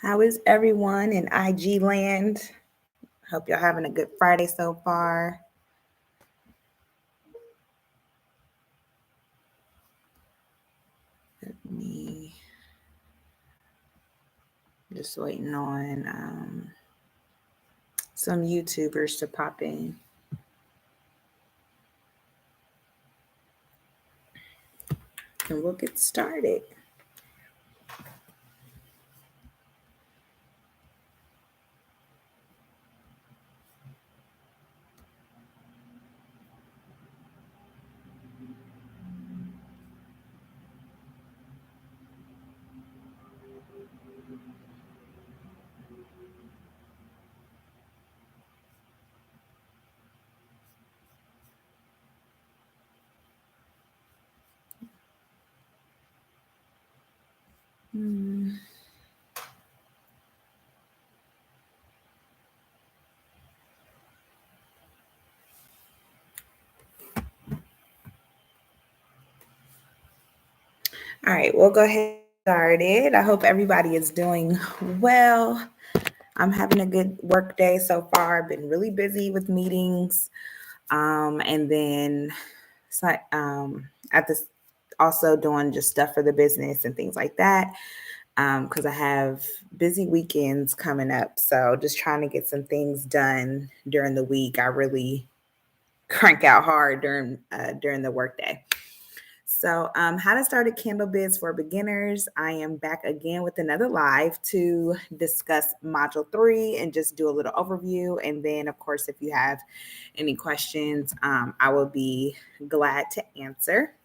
How is everyone in IG land? Hope y'all having a good Friday so far. Let me just waiting on some YouTubers to pop in. And we'll get started. Hmm. All right, we'll go ahead and get started. I hope everybody is doing well. I'm having a good work day so far. I've been really busy with meetings. And then at this also doing just stuff for the business and things like that. Because I have busy weekends coming up. So just trying to get some things done during the week. I really crank out hard during the workday. So, how to start a candle biz for beginners. I am back again with another live to discuss module 3 and just do a little overview. And then, of course, if you have any questions, I will be glad to answer.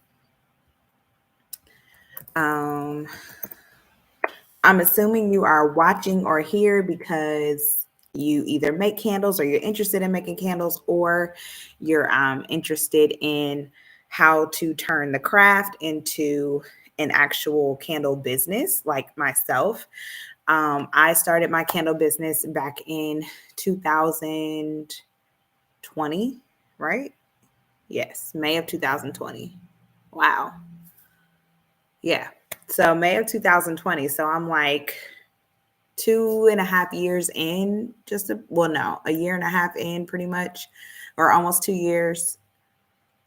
I'm assuming you are watching or here because you either make candles or you're interested in making candles, or you're interested in how to turn the craft into an actual candle business like myself. I started my candle business back in 2020, right? Yes, May of 2020. Wow. Yeah. So May of 2020. So I'm like 2.5 years in, a year and a half in pretty much, or almost 2 years.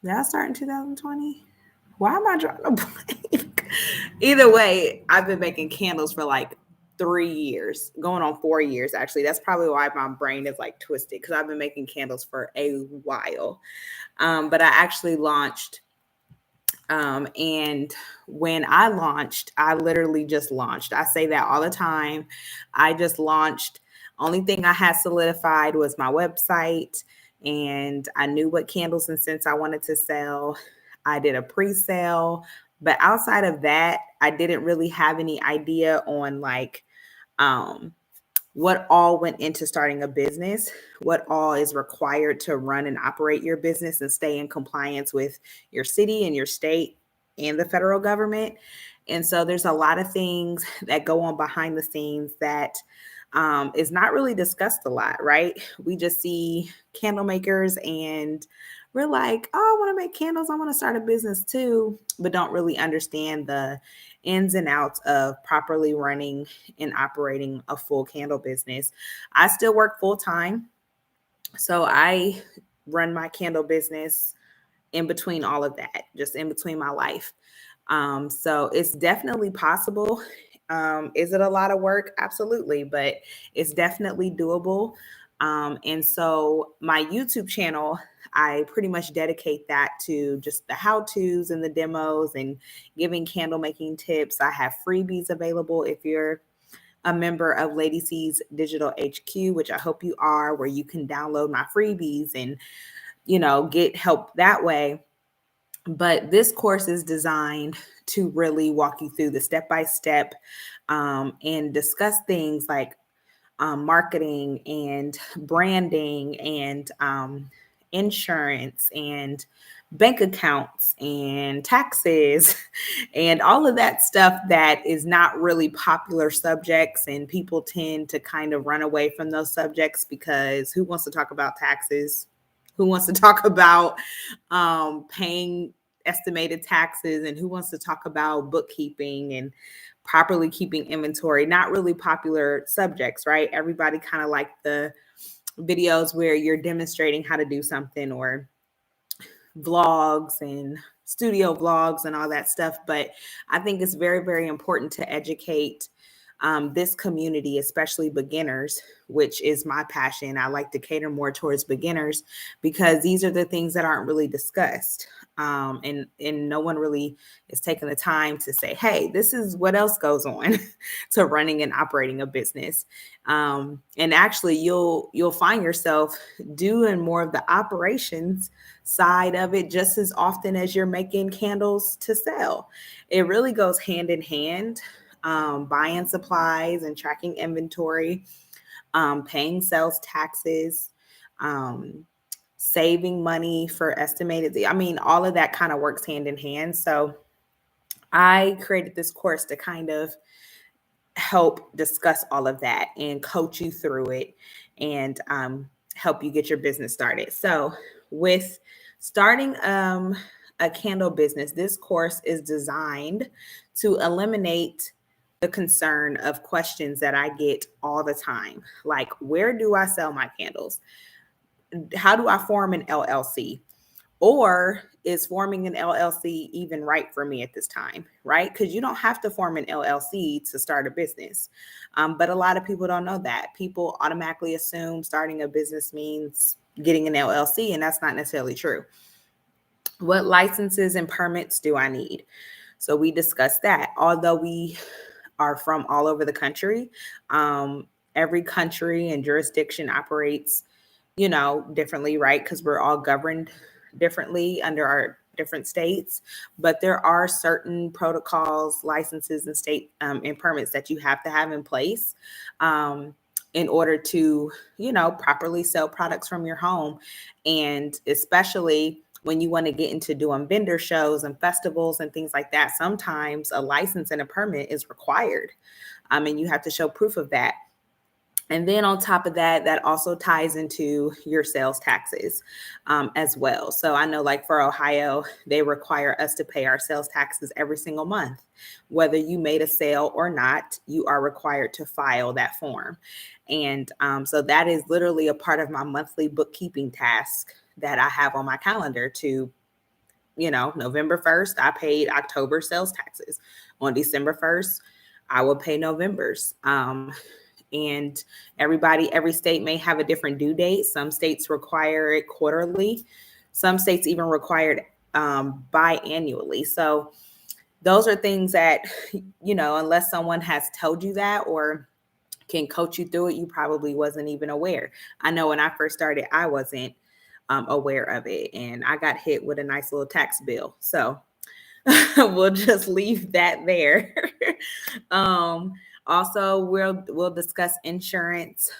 Did I start in 2020? Why am I drawing a blank? Either way, I've been making candles for like 3 years, going on 4 years actually. That's probably why my brain is like twisted, because I've been making candles for a while. But I actually launched and when I launched, I literally just launched. I say that all the time. I just launched. Only thing I had solidified was my website, and I knew what candles and scents I wanted to sell. I did a pre-sale, but outside of that, I didn't really have any idea on like um what all went into starting a business, what all is required to run and operate your business and stay in compliance with your city and your state and the federal government. And so there's a lot of things that go on behind the scenes that is not really discussed a lot, right? We just see candle makers and we're like, oh, I want to make candles. I want to start a business too, but don't really understand the ins and outs of properly running and operating a full candle business. I still work full time. So I run my candle business in between all of that, just in between my life. So it's definitely possible. Is it a lot of work? Absolutely, but it's definitely doable. And so my YouTube channel, I pretty much dedicate that to just the how-tos and the demos and giving candle making tips. I have freebies available if you're a member of Lady C's Digital HQ, which I hope you are, where you can download my freebies and, get help that way. But this course is designed to really walk you through the step by step and discuss things like marketing and branding and insurance and bank accounts and taxes and all of that stuff that is not really popular subjects, and people tend to kind of run away from those subjects because who wants to talk about taxes? Who wants to talk about paying estimated taxes, and who wants to talk about bookkeeping? And properly keeping inventory, not really popular subjects, right? Everybody kind of like the videos where you're demonstrating how to do something, or vlogs and studio vlogs and all that stuff. But I think it's very, very important to educate this community, especially beginners, which is my passion. I like to cater more towards beginners because these are the things that aren't really discussed. And no one really is taking the time to say, hey, this is what else goes on to running and operating a business. And actually you'll find yourself doing more of the operations side of it just as often as you're making candles to sell. It really goes hand in hand. Buying supplies and tracking inventory, paying sales taxes, saving money for estimated. I mean, all of that kind of works hand in hand. So I created this course to kind of help discuss all of that and coach you through it, and help you get your business started. So with starting a candle business, this course is designed to eliminate the concern of questions that I get all the time. Like, where do I sell my candles? How do I form an LLC? Or is forming an LLC even right for me at this time, right? Because you don't have to form an LLC to start a business. But a lot of people don't know that. People automatically assume starting a business means getting an LLC, and that's not necessarily true. What licenses and permits do I need? So we discussed that. Although we are from all over the country, every country and jurisdiction operates, differently, right? Because we're all governed differently under our different states, but there are certain protocols, licenses, and state and permits that you have to have in place in order to, properly sell products from your home. And especially when you want to get into doing vendor shows and festivals and things like that, sometimes a license and a permit is required. And you have to show proof of that. And then on top of that, that also ties into your sales taxes as well. So I know, like for Ohio, they require us to pay our sales taxes every single month. Whether you made a sale or not, you are required to file that form. And so that is literally a part of my monthly bookkeeping task that I have on my calendar to, November 1st, I paid October sales taxes. On December 1st, I will pay November's. And every state may have a different due date. Some states require it quarterly. Some states even require it biannually. So those are things that, unless someone has told you that or can coach you through it, you probably wasn't even aware. I know when I first started, I wasn't aware of it, and I got hit with a nice little tax bill. So we'll just leave that there. Also, we'll discuss insurance.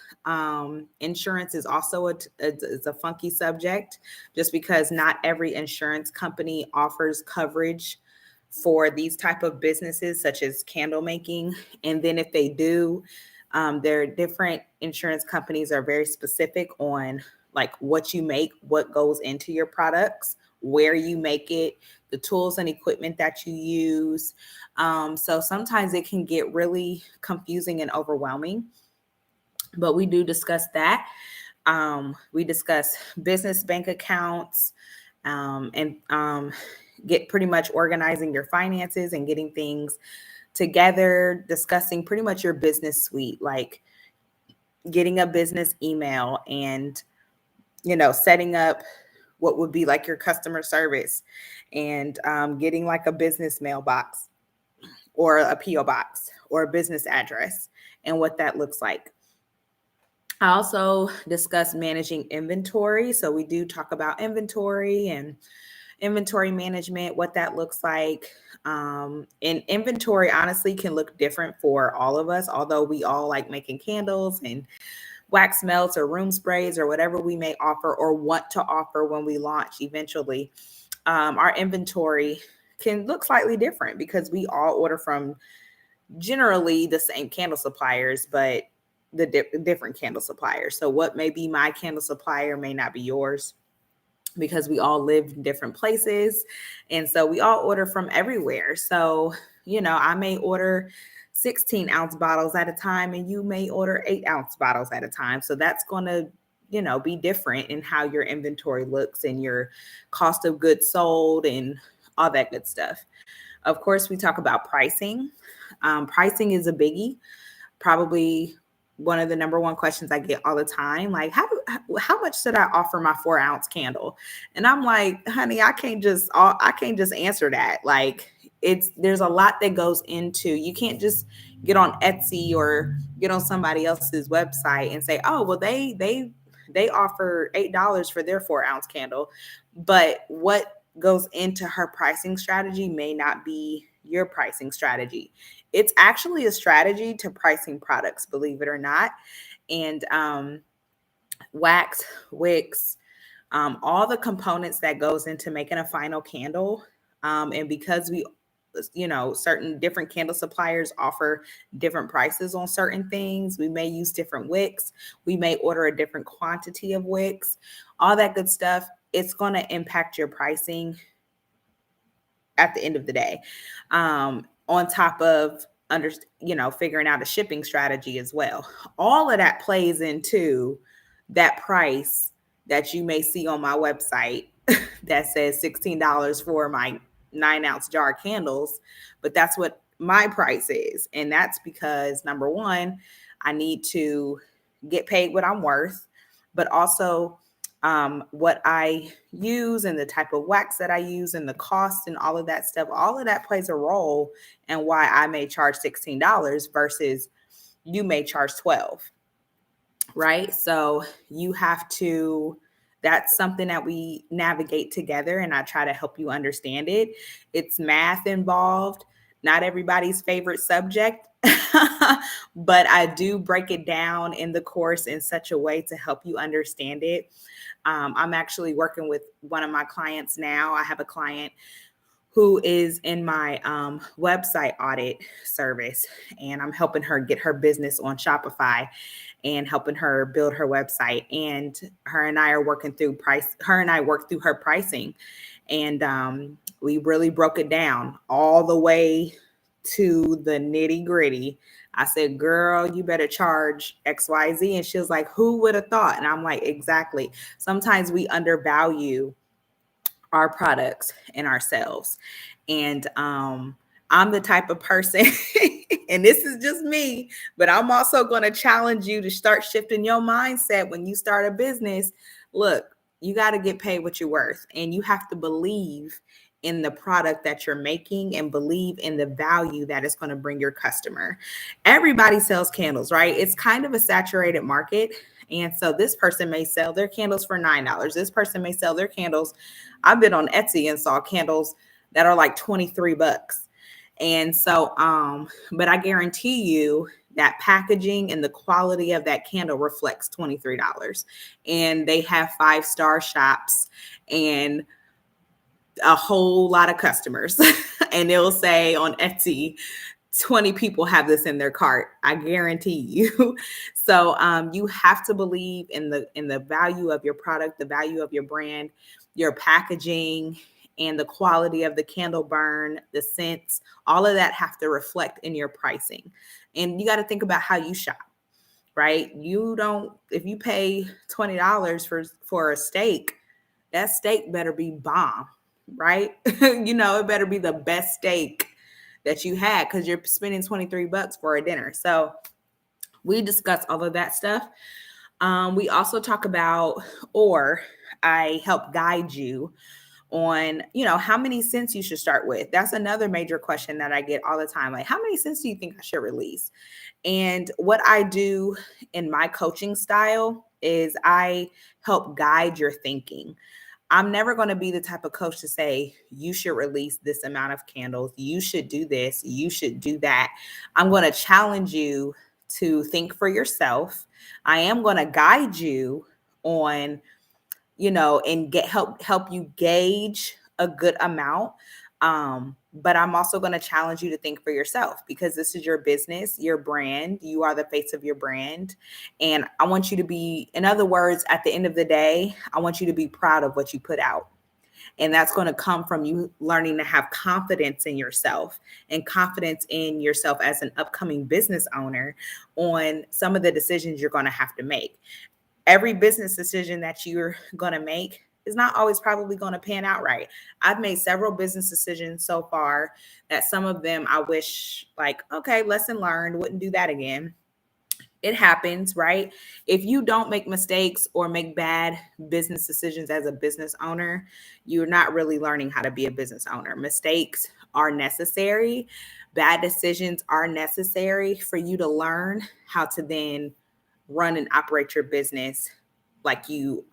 Insurance is also it's a funky subject, just because not every insurance company offers coverage for these type of businesses, such as candle making. And then if they do, their different insurance companies are very specific on like what you make, what goes into your products, where you make it, the tools and equipment that you use. So sometimes it can get really confusing and overwhelming, but we do discuss that. We discuss business bank accounts and get pretty much organizing your finances and getting things together, discussing pretty much your business suite, like getting a business email and, setting up what would be like your customer service, and getting like a business mailbox or a PO box or a business address and what that looks like. I also discuss managing inventory. So we do talk about inventory and inventory management, what that looks like. And inventory honestly can look different for all of us, although we all like making candles and wax melts or room sprays or whatever we may offer or want to offer when we launch eventually. Our inventory can look slightly different because we all order from generally the same candle suppliers, but the different candle suppliers. So what may be my candle supplier may not be yours, because we all live in different places. And so we all order from everywhere. So, I may order 16-ounce bottles at a time, and you may order 8-ounce bottles at a time. So that's going to, be different in how your inventory looks and your cost of goods sold and all that good stuff. Of course, we talk about pricing. Pricing is a biggie, probably one of the number one questions I get all the time. Like, how much should I offer my 4-ounce candle? And I'm like, honey, I can't just answer that. Like, there's a lot that goes into, you can't just get on Etsy or get on somebody else's website and say, oh, well, they offer $8 for their 4-ounce candle. But what goes into her pricing strategy may not be your pricing strategy. It's actually a strategy to pricing products, believe it or not. And wax, wicks, all the components that goes into making a final candle. And because certain different candle suppliers offer different prices on certain things, we may use different wicks. We may order a different quantity of wicks, all that good stuff. It's going to impact your pricing at the end of the day. On top of figuring out a shipping strategy as well. All of that plays into that price that you may see on my website that says $16 for my 9-ounce jar candles, but that's what my price is. And that's because, number one, I need to get paid what I'm worth, but also what I use and the type of wax that I use and the cost and all of that stuff, all of that plays a role in why I may charge $16 versus you may charge $12, right? So that's something that we navigate together, and I try to help you understand it. It's math involved, not everybody's favorite subject, but I do break it down in the course in such a way to help you understand it. I'm actually working with one of my clients now. I have a client who is in my website audit service, and I'm helping her get her business on Shopify and helping her build her website. And her and I are working through her and I worked through her pricing, and we really broke it down all the way to the nitty gritty. I said, girl, you better charge XYZ. And she was like, who would have thought? And I'm like, exactly. Sometimes we undervalue our products and ourselves. And I'm the type of person, and this is just me, but I'm also going to challenge you to start shifting your mindset when you start a business. Look, you got to get paid what you're worth, and you have to believe in the product that you're making and believe in the value that it's going to bring your customer. Everybody sells candles, right? It's kind of a saturated market. And so this person may sell their candles for $9. This person may sell their candles. I've been on Etsy and saw candles that are like $23. And so, but I guarantee you that packaging and the quality of that candle reflects $23. And they have 5-star shops and a whole lot of customers. And it'll say on Etsy, 20 people have this in their cart. I guarantee you. So you have to believe in the value of your product, the value of your brand, your packaging, and the quality of the candle burn, the scents. All of that have to reflect in your pricing. And you got to think about how you shop, right? If you pay $20 for a steak, that steak better be bomb, right? It better be the best steak that you had, because you're spending $23 for a dinner. So we discuss all of that stuff. We also talk about, or I help guide you on, how many scents you should start with. That's another major question that I get all the time. Like, how many scents do you think I should release? And what I do in my coaching style is I help guide your thinking. I'm never going to be the type of coach to say, you should release this amount of candles. You should do this. You should do that. I'm going to challenge you to think for yourself. I am going to guide you on, and help you gauge a good amount. But I'm also going to challenge you to think for yourself, because this is your business, your brand. You are the face of your brand. And I want you to be, in other words, at the end of the day, I want you to be proud of what you put out. And that's going to come from you learning to have confidence in yourself and confidence in yourself as an upcoming business owner on some of the decisions you're going to have to make. Every business decision that you're going to make is not always probably going to pan out right. I've made several business decisions so far that some of them I wish, like, okay, lesson learned, wouldn't do that again. It happens, right? If you don't make mistakes or make bad business decisions as a business owner, you're not really learning how to be a business owner. Mistakes are necessary. Bad decisions are necessary for you to learn how to then run and operate your business like you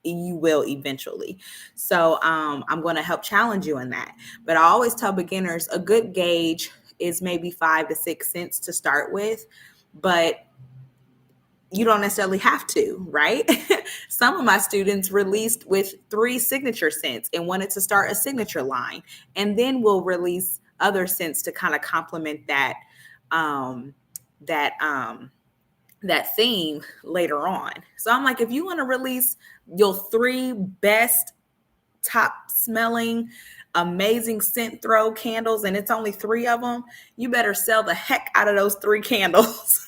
will eventually. So I'm going to help challenge you in that. But I always tell beginners a good gauge is maybe 5 to 6 cents to start with, but you don't necessarily have to, right? Some of my students released with 3 signature cents and wanted to start a signature line, and then we'll release other cents to kind of complement um, that that theme later on. So I'm like, if you want to release your 3 best top smelling amazing scent throw candles and it's only 3 of them, you better sell the heck out of those 3 candles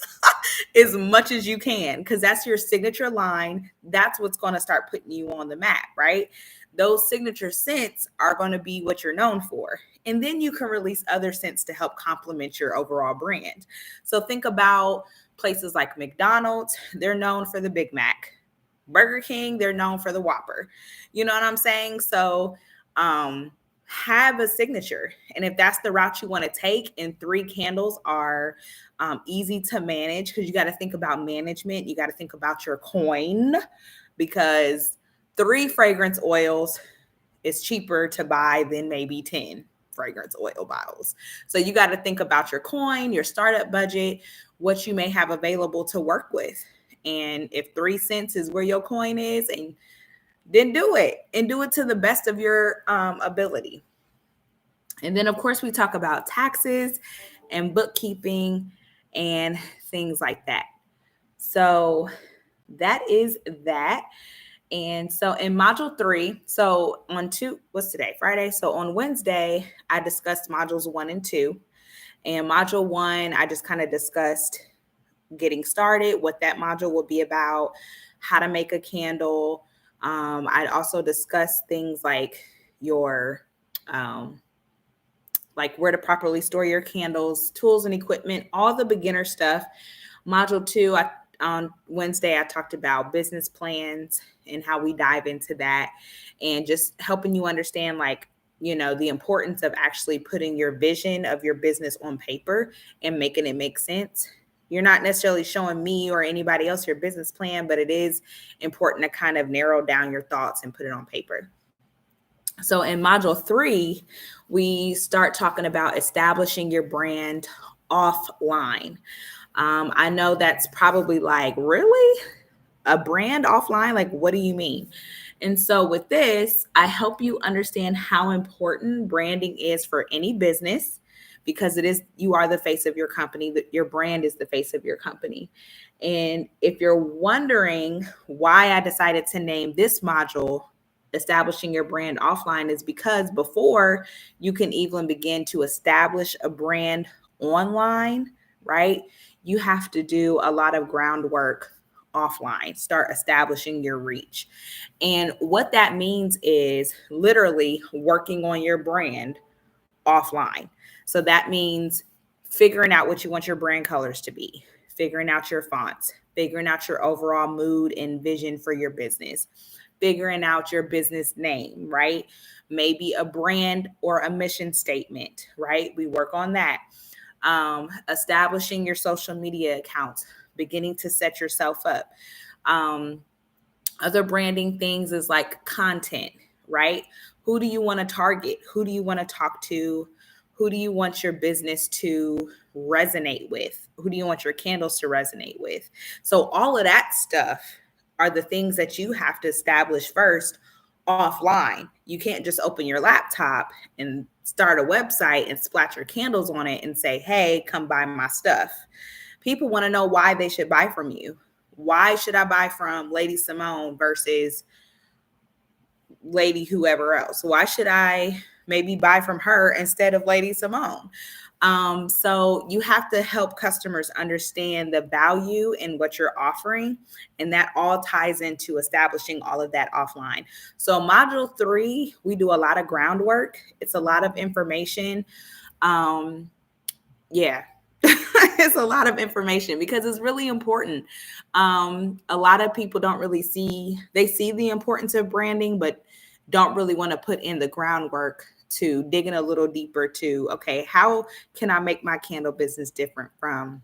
as much as you can, because that's your signature line. That's what's going to start putting you on the map, right? Those signature scents are going to be what you're known for. And then you can release other scents to help complement your overall brand. So think about places like McDonald's. They're known for the Big Mac. Burger King, they're known for the Whopper. You know what I'm saying? So have a signature. And if that's the route you want to take, and 3 candles are easy to manage, because you got to think about management. You got to think about your coin, because 3 fragrance oils is cheaper to buy than maybe 10 fragrance oil bottles. So you got to think about your coin, your startup budget, what you may have available to work with. And if 3 cents is where your coin is, and then do it, and do it to the best of your ability. And then, of course, we talk about taxes and bookkeeping and things like that. So that is that. And so in module 3, so what's today? Friday. So on Wednesday, I discussed modules 1 and 2. And module 1, I just kind of discussed getting started, what that module will be about, how to make a candle. I'd also discuss things like your, like where to properly store your candles, tools and equipment, all the beginner stuff. Module 2, on Wednesday, I talked about business plans and how we dive into that, and just helping you understand, like, the importance of actually putting your vision of your business on paper and making it make sense. You're not necessarily showing me or anybody else your business plan, but it is important to kind of narrow down your thoughts and put it on paper. So in module 3, we start talking about establishing your brand offline. I know that's probably like, really? A brand offline? Like, what do you mean? And so with this, I help you understand how important branding is for any business, because you are the face of your company. Your brand is the face of your company. And if you're wondering why I decided to name this module establishing your brand offline, is because before you can even begin to establish a brand online, right, you have to do a lot of groundwork offline, start establishing your reach. And what that means is literally working on your brand offline. So that means figuring out what you want your brand colors to be, figuring out your fonts, figuring out your overall mood and vision for your business, figuring out your business name, right? Maybe a brand or a mission statement, right? We work on that. Establishing your social media accounts, beginning to set yourself up. Other branding things is like content, right? Who do you want to target? Who do you want to talk to? Who do you want your business to resonate with? Who do you want your candles to resonate with? So all of that stuff are the things that you have to establish first offline. You can't just open your laptop and start a website and splat your candles on it and say, hey, come buy my stuff. People want to know why they should buy from you. Why should I buy from Lady Simone versus Lady whoever else? Why should I maybe buy from her instead of Lady Simone? So you have to help customers understand the value in what you're offering, and that all ties into establishing all of that offline. So module 3, we do a lot of groundwork. It's a lot of information. Um, yeah. It's a lot of information because it's really important. A lot of people don't really they see the importance of branding, but don't really want to put in the groundwork to digging a little deeper to, okay, how can I make my candle business different from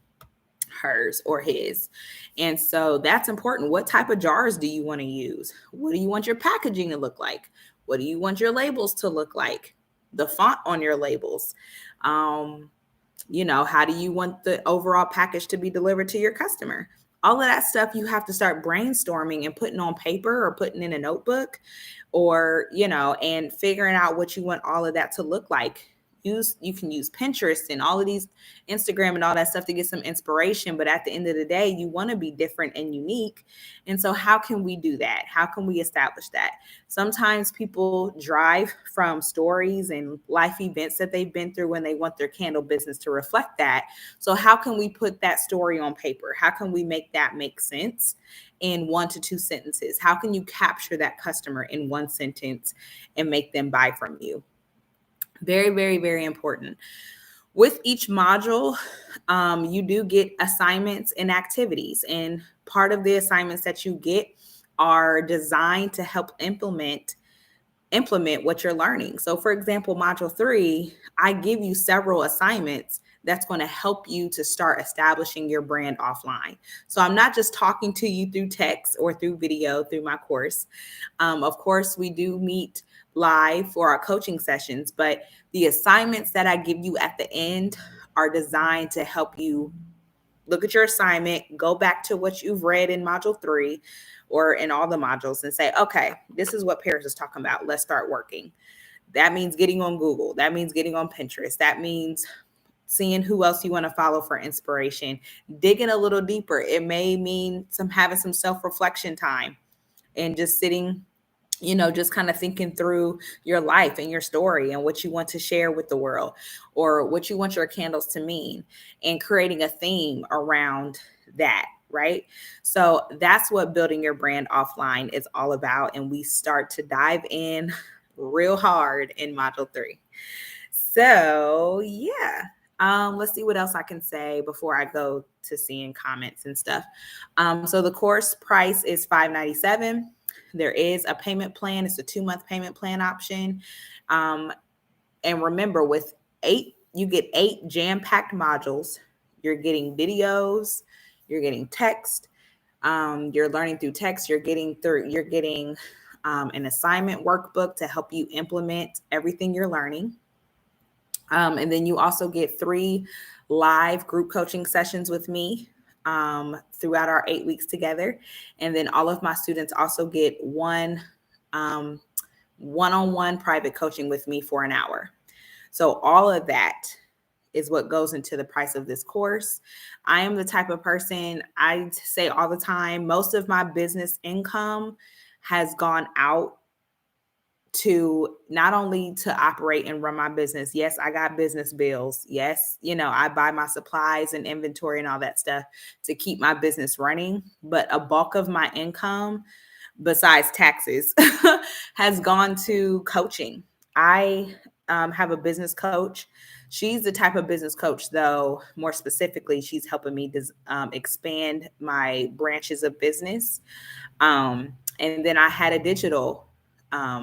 hers or his? And so that's important. What type of jars do you want to use? What do you want your packaging to look like? What do you want your labels to look like? The font on your labels. How do you want the overall package to be delivered to your customer? All of that stuff you have to start brainstorming and putting on paper or putting in a notebook, or, and figuring out what you want all of that to look like. You can use Pinterest and all of these, Instagram and all that stuff, to get some inspiration. But at the end of the day, you want to be different and unique. And so how can we do that? How can we establish that? Sometimes people drive from stories and life events that they've been through when they want their candle business to reflect that. So how can we put that story on paper? How can we make that make sense in 1 to 2 sentences? How can you capture that customer in 1 sentence and make them buy from you? Very, very, very important. With each module, you do get assignments and activities, and part of the assignments that you get are designed to help implement what you're learning. So for example, module 3, I give you several assignments that's going to help you to start establishing your brand offline. So I'm not just talking to you through text or through video through my course. Of course, we do meet live for our coaching sessions, but the assignments that I give you at the end are designed to help you look at your assignment, go back to what you've read in module 3 or in all the modules and say, okay, this is what Paris is talking about. Let's start working. That means getting on Google. That means getting on Pinterest. That means seeing who else you want to follow for inspiration, digging a little deeper. It may mean having some self-reflection time and just sitting, just kind of thinking through your life and your story and what you want to share with the world, or what you want your candles to mean, and creating a theme around that, right? So that's what building your brand offline is all about. And we start to dive in real hard in module 3. So yeah. Let's see what else I can say before I go to seeing comments and stuff. So the course price is $597. There is a payment plan. It's a 2-month payment plan option. And remember, with 8, you get 8 jam-packed modules. You're getting videos, you're getting text, you're learning through text, you're getting an assignment workbook to help you implement everything you're learning. And then you also get 3 live group coaching sessions with me throughout our 8 weeks together. And then all of my students also get one one-on-one private coaching with me for an hour. So all of that is what goes into the price of this course. I am the type of person, I say all the time, most of my business income has gone out to not only to operate and run my business. Yes, I got business bills. Yes, I buy my supplies and inventory and all that stuff to keep my business running. But a bulk of my income, besides taxes, has gone to coaching. I have a business coach. She's the type of business coach, though, more specifically, she's helping me expand my branches of business. And then I had a digital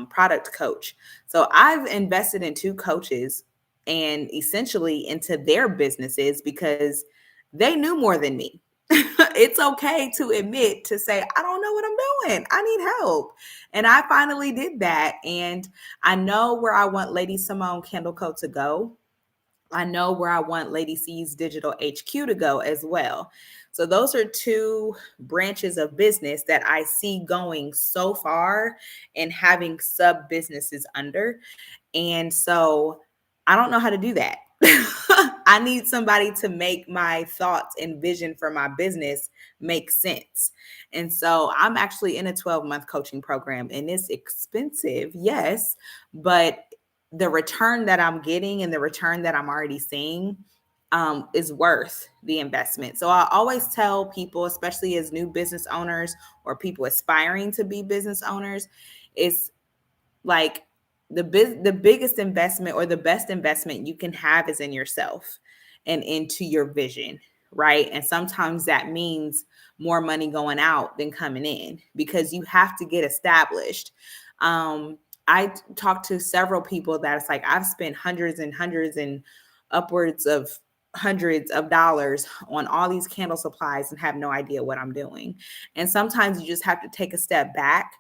product coach. So I've invested in 2 coaches and essentially into their businesses because they knew more than me. It's okay to admit, to say, I don't know what I'm doing. I need help. And I finally did that. And I know where I want Lady Simone Candle Co. to go. I know where I want Lady C's Digital HQ to go as well. So those are 2 branches of business that I see going so far and having sub businesses under. And so I don't know how to do that. I need somebody to make my thoughts and vision for my business make sense. And so I'm actually in a 12-month coaching program, and it's expensive, yes, but the return that I'm getting and the return that I'm already seeing is worth the investment. So I always tell people, especially as new business owners or people aspiring to be business owners, it's like the biggest investment or the best investment you can have is in yourself and into your vision, right? And sometimes that means more money going out than coming in because you have to get established. I talked to several people that it's like I've spent hundreds and hundreds and upwards of hundreds of dollars on all these candle supplies and have no idea what I'm doing. And sometimes you just have to take a step back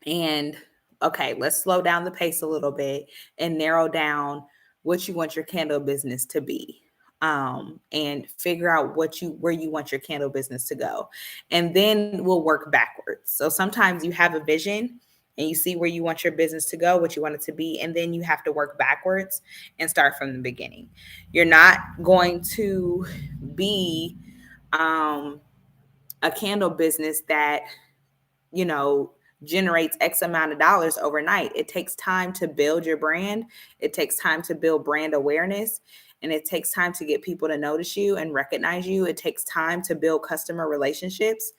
and okay, let's slow down the pace a little bit and narrow down what you want your candle business to be. And figure out where you want your candle business to go. And then we'll work backwards. So sometimes you have a vision and you see where you want your business to go, what you want it to be, and then you have to work backwards and start from the beginning. You're not going to be a candle business that generates X amount of dollars overnight. It takes time to build your brand. It takes time to build brand awareness. And it takes time to get people to notice you and recognize you. It takes time to build customer relationships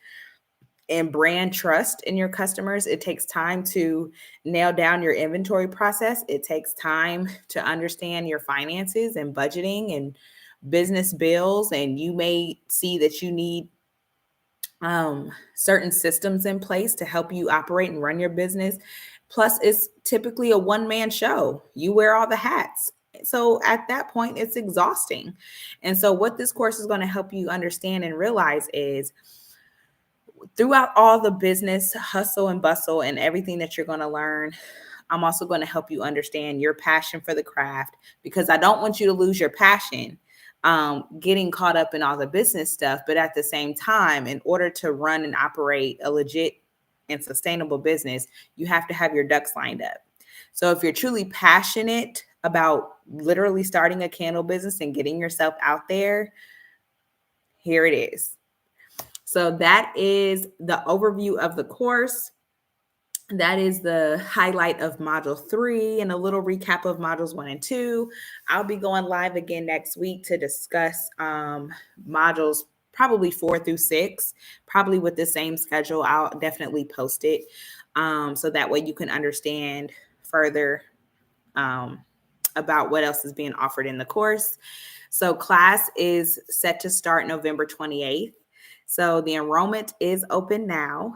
and brand trust in your customers. It takes time to nail down your inventory process. It takes time to understand your finances and budgeting and business bills. And you may see that you need certain systems in place to help you operate and run your business. Plus, it's typically a one-man show. You wear all the hats. So at that point, it's exhausting. And so what this course is going to help you understand and realize is throughout all the business hustle and bustle and everything that you're going to learn, I'm also going to help you understand your passion for the craft, because I don't want you to lose your passion getting caught up in all the business stuff. But at the same time, in order to run and operate a legit and sustainable business, you have to have your ducks lined up. So if you're truly passionate about literally starting a candle business and getting yourself out there, here it is. So that is the overview of the course. That is the highlight of module 3 and a little recap of modules 1 and 2. I'll be going live again next week to discuss modules probably 4 through 6, probably with the same schedule. I'll definitely post it so that way you can understand further about what else is being offered in the course. So class is set to start November 28th. So the enrollment is open now,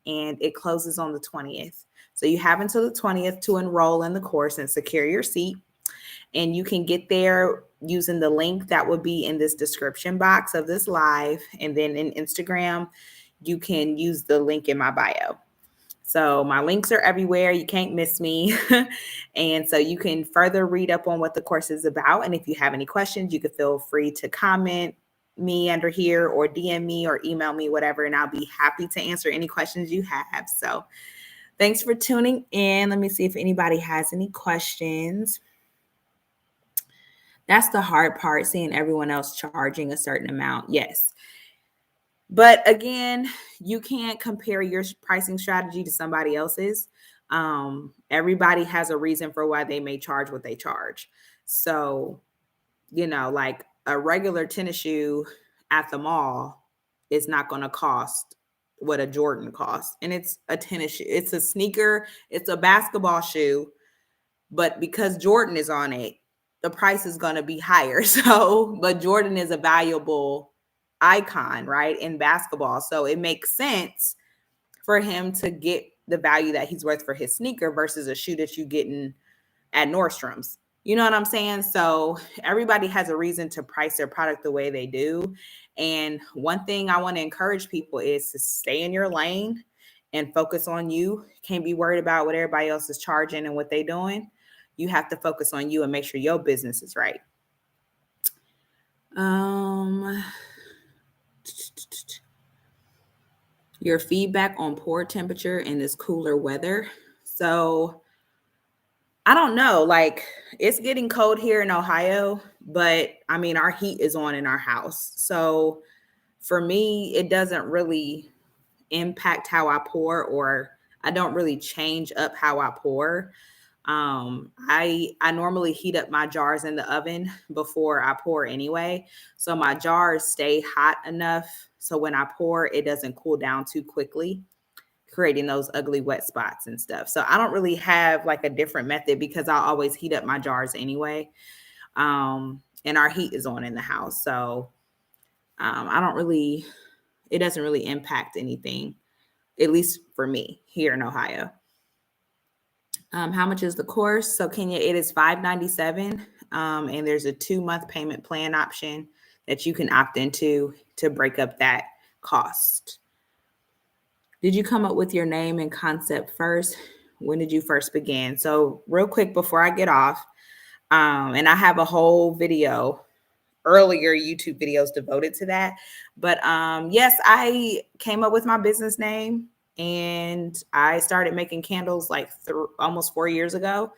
and it closes on the 20th. So you have until the 20th to enroll in the course and secure your seat. And you can get there using the link that will be in this description box of this live. And then in Instagram, you can use the link in my bio. So my links are everywhere. You can't miss me. And so you can further read up on what the course is about. And if you have any questions, you can feel free to comment me under here or DM me or email me, whatever, and I'll be happy to answer any questions you have. So thanks for tuning in. Let me see if anybody has any questions. That's the hard part, seeing everyone else charging a certain amount. Yes. But again, you can't compare your pricing strategy to somebody else's. Everybody has a reason for why they may charge what they charge. So, like a regular tennis shoe at the mall is not going to cost what a Jordan costs. And it's a tennis shoe. It's a sneaker. It's a basketball shoe. But because Jordan is on it, the price is going to be higher. But Jordan is a valuable icon, right, in basketball. So it makes sense for him to get the value that he's worth for his sneaker versus a shoe that you getting at Nordstrom's. You know what I'm saying? So everybody has a reason to price their product the way they do. And one thing I want to encourage people is to stay in your lane and focus on you. Can't be worried about what everybody else is charging and what they're doing. You have to focus on you and make sure your business is right. Your feedback on poor temperature in this cooler weather. So I don't know. Like, it's getting cold here in Ohio, but I mean, our heat is on in our house. So for me, it doesn't really impact how I pour, or I don't really change up how I pour. I normally heat up my jars in the oven before I pour anyway. So my jars stay hot enough so when I pour, it doesn't cool down too quickly, creating those ugly wet spots and stuff. So I don't really have like a different method because I always heat up my jars anyway. And our heat is on in the house. So I don't really, it doesn't really impact anything, at least for me here in Ohio. How much is the course? So Kenya, it is $597, and there's a 2-month payment plan option that you can opt into to break up that cost. Did you come up with your name and concept first? When did you first begin? So real quick before I get off, and I have a whole video, earlier YouTube videos devoted to that. But yes, I came up with my business name and I started making candles like almost 4 years ago.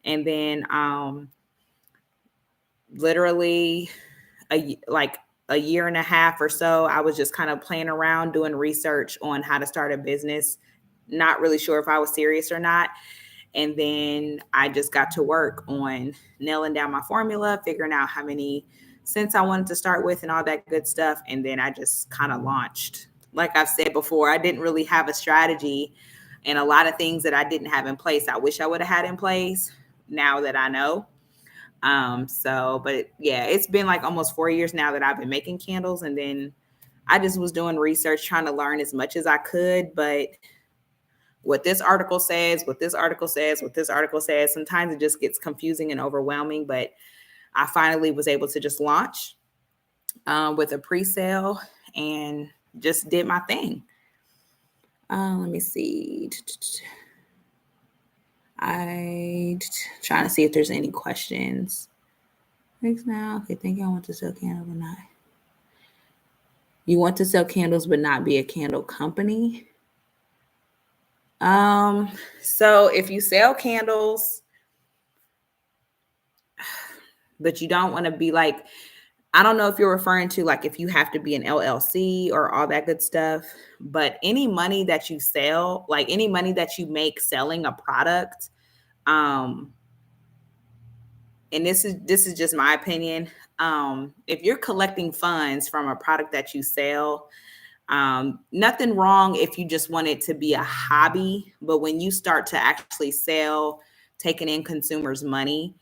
And then literally like a year and a half or so, I was just kind of playing around doing research on how to start a business. Not really sure if I was serious or not. And then I just got to work on nailing down my formula, figuring out how many scents I wanted to start with and all that good stuff. And then I just kind of launched. Like I've said before, I didn't really have a strategy, and a lot of things that I didn't have in place, I wish I would have had in place now that I know. But yeah, it's been like almost 4 years now that I've been making candles. And then I just was doing research, trying to learn as much as I could. But what this article says, what this article says, what this article says, sometimes it just gets confusing and overwhelming. But I finally was able to just launch with a pre-sale and just did my thing. Let me see. I trying to see if there's any questions. Thanks now. Okay, thank you. I want to sell candles, but not. You want to sell candles, but not be a candle company. So if you sell candles, but you don't want to be like, I don't know if you're referring to like if you have to be an LLC or all that good stuff, but any money that you sell, like any money that you make selling a product, and this is just my opinion. If you're collecting funds from a product that you sell, nothing wrong if you just want it to be a hobby, but when you start to actually sell, taking in consumers' money,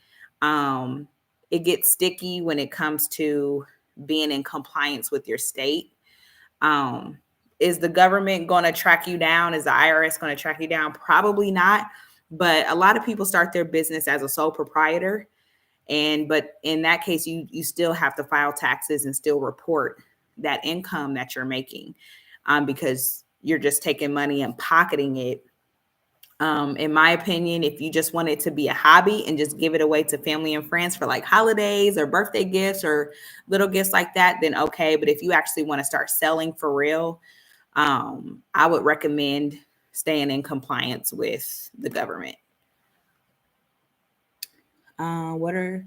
it gets sticky when it comes to being in compliance with your state. Is the government going to track you down? Is the IRS going to track you down? Probably not. But a lot of people start their business as a sole proprietor. But in that case, you still have to file taxes and still report that income that you're making, because you're just taking money and pocketing it. In my opinion, if you just want it to be a hobby and just give it away to family and friends for like holidays or birthday gifts or little gifts like that, then okay. But if you actually want to start selling for real, I would recommend staying in compliance with the government. What are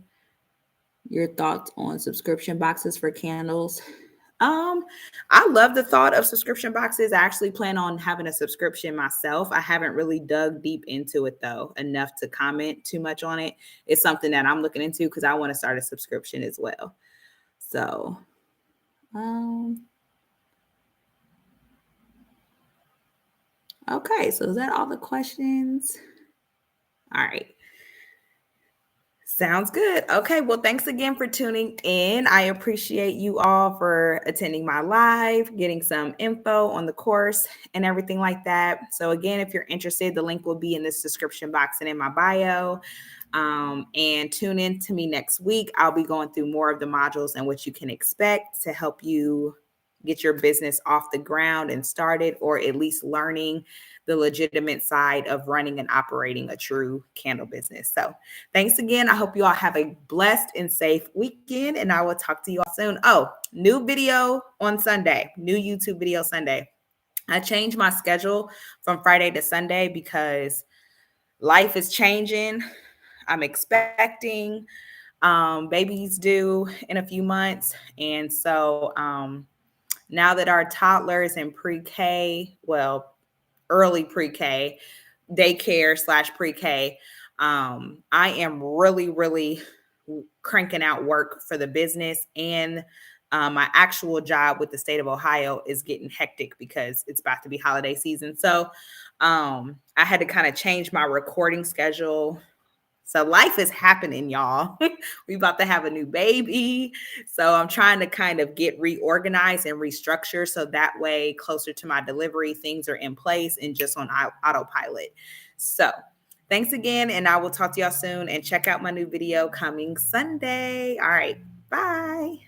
your thoughts on subscription boxes for candles? I love the thought of subscription boxes. I actually plan on having a subscription myself. I haven't really dug deep into it though, enough to comment too much on it. It's something that I'm looking into because I want to start a subscription as well. So, okay. So is that all the questions? All right. Sounds good. Okay. Well, thanks again for tuning in. I appreciate you all for attending my live, getting some info on the course and everything like that. So, again, if you're interested, the link will be in this description box and in my bio. And tune in to me next week. I'll be going through more of the modules and what you can expect to help you get your business off the ground and started, or at least learning the legitimate side of running and operating a true candle business. So thanks again. I hope you all have a blessed and safe weekend, and I will talk to you all soon. Oh, new video on Sunday, new YouTube video Sunday. I changed my schedule from Friday to Sunday because life is changing. I'm expecting. Babies due in a few months. And so now that our toddler is in pre-K, well, early pre-K, daycare slash pre-K, I am really, really cranking out work for the business, and my actual job with the state of Ohio is getting hectic because it's about to be holiday season. So I had to kind of change my recording schedule. So life is happening, y'all. We about to have a new baby. So I'm trying to kind of get reorganized and restructure so that way closer to my delivery, things are in place and just on autopilot. So thanks again, and I will talk to y'all soon, and check out my new video coming Sunday. All right. Bye.